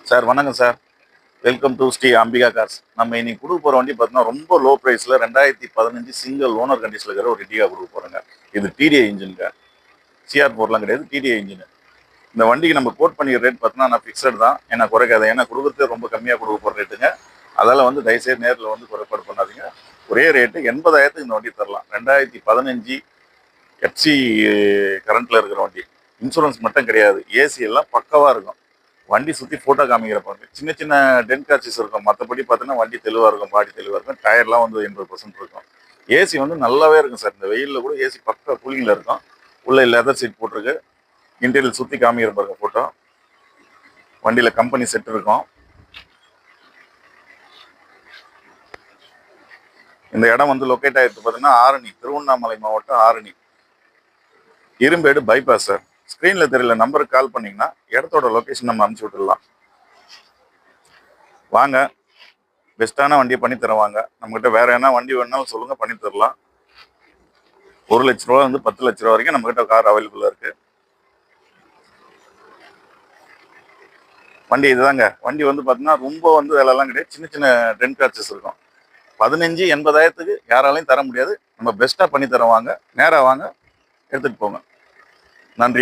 Sir வணக்கம் sir. Welcome to Shri Ambika cars. நம்ம இன்னைக்கு கொடுக்க போகிற வண்டி பார்த்தீங்கன்னா ரொம்ப லோ ப்ரைஸில் 2015 சிங்கிள் ஓனர் கண்டிஷனில் இருக்கிற ஒரு இண்டிகா கொடுக்க போகிறோங்க. இது டிடிஐ இன்ஜினுங்க, CR4லாம் கிடையாது, டிடிஐ இன்ஜின். இந்த வண்டிக்கு நம்ம கோட் பண்ணிக்கிற ரேட் பார்த்தீங்கன்னா நான் ஃபிக்ஸட் தான், ஏன்னா குறைக்காது. ஏன்னா கொடுக்குறது ரொம்ப கம்மியாக கொடுக்க போகிற ரேட்டுங்க. அதால் வந்து தயவுசெய்து நேரில் வந்து குறைபாடு பண்ணாதீங்க. ஒரே ரேட்டு 80,000க்கு இந்த வண்டி தரலாம். 2015 எஃப்சி கரண்ட்டில் இருக்கிற வண்டி. இன்சூரன்ஸ் மட்டும் கிடையாது, ஏசி எல்லாம் பக்கவாக இருக்கும். வண்டி சுற்றி ஃபோட்டோ காமிக்கிற பாருங்க, சின்ன சின்ன டென் காட்சிஸ் இருக்கும். மற்றபடி பார்த்தீங்கன்னா வண்டி தெளிவாக இருக்கும், பாடி தெளிவாக இருக்கும். டயர்லாம் வந்து 80% இருக்கும். ஏசி வந்து நல்லாவே இருக்கும் சார். இந்த வெயிலில் கூட ஏசி பக்கா கூலிங்கில் இருக்கும். உள்ள லெதர் சீட் போட்டிருக்கு. இன்டீரியல் சுற்றி காமிக்கிற பாருங்க ஃபோட்டோ. வண்டியில் கம்பெனி செட் இருக்கும். இந்த இடம் வந்து லொக்கேட் ஆகிருக்கு பார்த்தீங்கன்னா ஆரணி, திருவண்ணாமலை மாவட்டம் ஆரணி, இரும்பேடு பைபாஸ் சார். ஸ்க்ரீனில் தெரியல நம்பருக்கு கால் பண்ணிங்கன்னா இடத்தோட லொக்கேஷன் நம்ம அனுப்பிச்சி விட்டுடலாம். வாங்க, பெஸ்ட்டான வண்டியை பண்ணி தருவாங்க. நம்மகிட்ட வேற என்ன வண்டி வேணாலும் சொல்லுங்க, பண்ணி தரலாம். 1 லட்ச ரூபா வந்து 10 லட்ச ரூபா வரைக்கும் நம்மகிட்ட கார் அவைலபிளாக இருக்கு. வண்டி இதுதாங்க. வண்டி வந்து பார்த்தீங்கன்னா ரொம்ப வந்து விலைலாம் கிடையாது, சின்ன சின்ன டென் கிராச்சஸ் இருக்கும். 15-80,000க்கு யாராலையும் தர முடியாது. நம்ம பெஸ்ட்டாக பண்ணி தருவாங்க. நேராக வாங்க, எடுத்துகிட்டு போங்க. நன்றி.